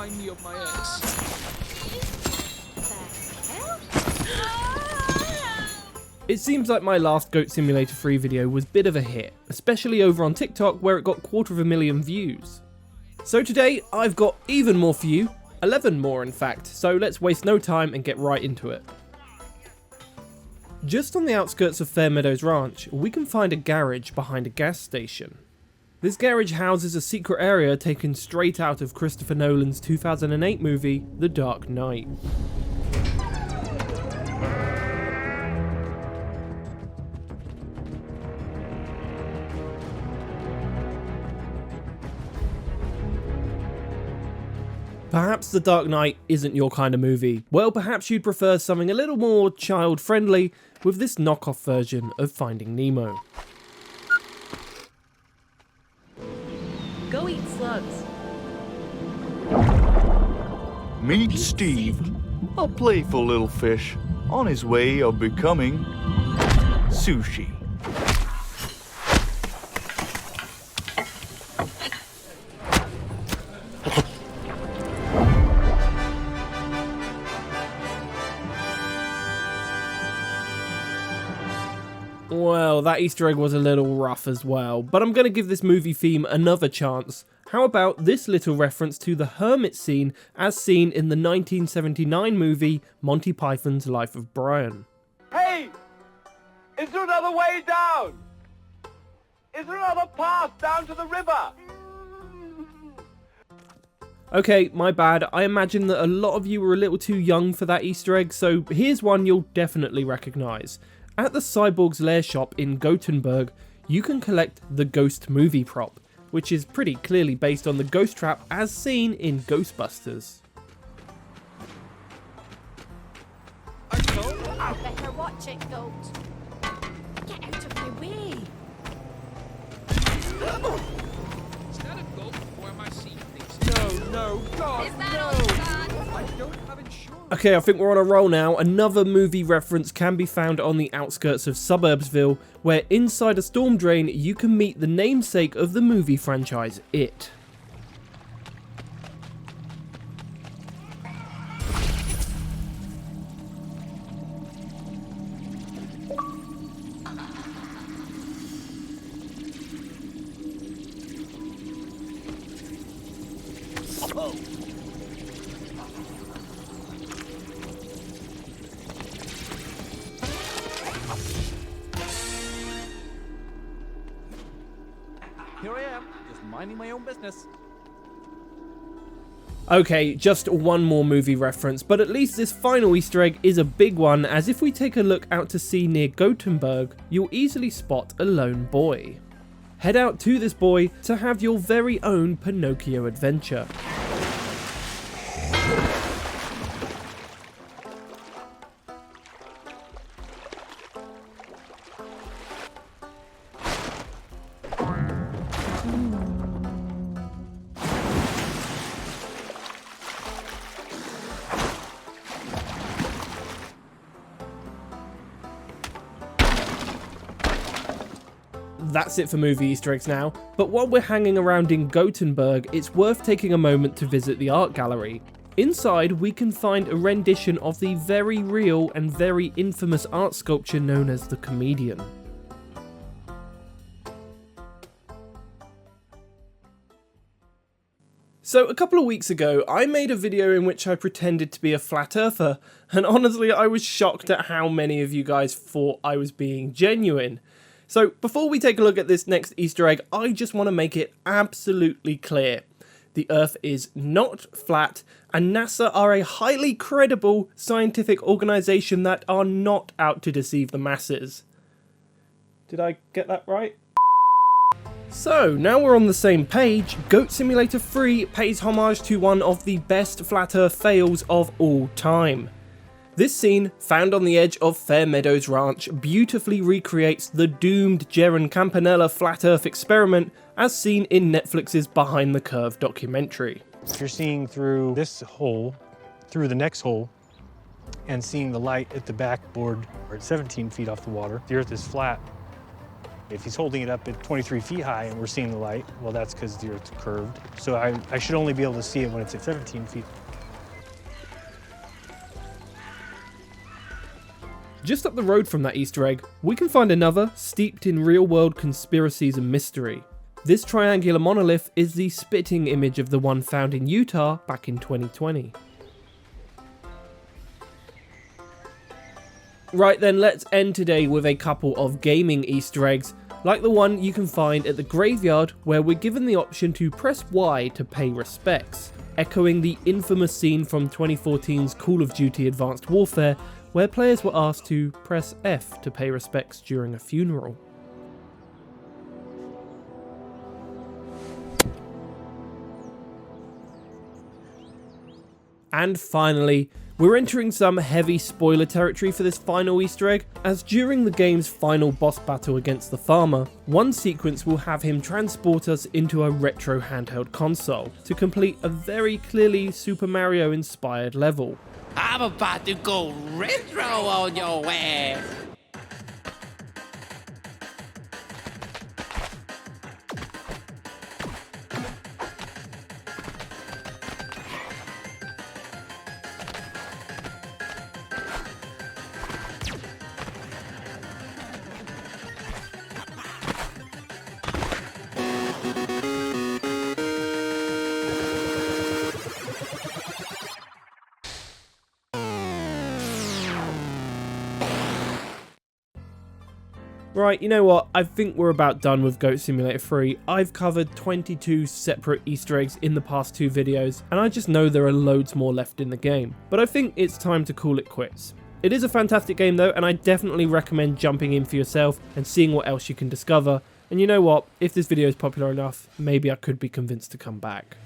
remind me of my ex. It seems like my last Goat Simulator 3 video was a bit of a hit, especially over on TikTok where it got 250,000 views. So today I've got even more for you, 11 more in fact, so let's waste no time and get right into it. Just on the outskirts of Fairmeadows Ranch, we can find a garage behind a gas station. This garage houses a secret area taken straight out of Christopher Nolan's 2008 movie, The Dark Knight. Perhaps The Dark Knight isn't your kind of movie. Well, perhaps you'd prefer something a little more child-friendly with this knockoff version of Finding Nemo. Go eat slugs. Meet Steve, a playful little fish on his way of becoming sushi. Well, that Easter egg was a little rough as well, but I'm going to give this movie theme another chance. How about this little reference to the hermit scene as seen in the 1979 movie Monty Python's Life of Brian? Hey! Is there another way down? Is there another path down to the river? Okay, my bad. I imagine that a lot of you were a little too young for that Easter egg, so here's one you'll definitely recognise. At the Cyborg's Lair shop in Gothenburg, you can collect the Ghost movie prop, which is pretty clearly based on the ghost trap as seen in Ghostbusters. I better watch it, Goat. Get out of my way. Is that a goat or am I seeing things? No, God, Is that all, son? I don't have insurance. Okay, I think we're on a roll now. Another movie reference can be found on the outskirts of Suburbsville, where inside a storm drain you can meet the namesake of the movie franchise, It. Here I am, just minding my own business. Okay, just one more movie reference, but at least this final Easter egg is a big one, as if we take a look out to sea near Gothenburg, you'll easily spot a lone boy. Head out to this boy to have your very own Pinocchio adventure. That's it for movie Easter eggs now, but while we're hanging around in Gothenburg, it's worth taking a moment to visit the art gallery. Inside, we can find a rendition of the very real and very infamous art sculpture known as the Comedian. So a couple of weeks ago, I made a video in which I pretended to be a flat earther, and honestly I was shocked at how many of you guys thought I was being genuine. So before we take a look at this next Easter egg, I just want to make it absolutely clear. The Earth is not flat, and NASA are a highly credible scientific organisation that are not out to deceive the masses. Did I get that right? So, now we're on the same page, Goat Simulator 3 pays homage to one of the best flat earth fails of all time. This scene, found on the edge of Fairmeadows Ranch, beautifully recreates the doomed Jeron Campanella flat earth experiment as seen in Netflix's Behind the Curve documentary. You're seeing through this hole, through the next hole, and seeing the light at the backboard, or at 17 feet off the water. The Earth is flat. If he's holding it up at 23 feet high and we're seeing the light, well, that's because the Earth's curved. So I should only be able to see it when it's at 17 feet. Just up the road from that Easter egg, we can find another steeped in real-world conspiracies and mystery. This triangular monolith is the spitting image of the one found in Utah back in 2020. Right then, let's end today with a couple of gaming Easter eggs, like the one you can find at the graveyard where we're given the option to press Y to pay respects, echoing the infamous scene from 2014's Call of Duty Advanced Warfare where players were asked to press F to pay respects during a funeral. And finally, we're entering some heavy spoiler territory for this final Easter egg, as during the game's final boss battle against the farmer, one sequence will have him transport us into a retro handheld console to complete a very clearly Super Mario inspired level. I'm about to go retro on your ass. Right, you know what, I think we're about done with Goat Simulator 3. I've covered 22 separate Easter eggs in the past 2 videos, and I just know there are loads more left in the game. But I think it's time to call it quits. It is a fantastic game though, and I definitely recommend jumping in for yourself and seeing what else you can discover. And you know what, if this video is popular enough, maybe I could be convinced to come back.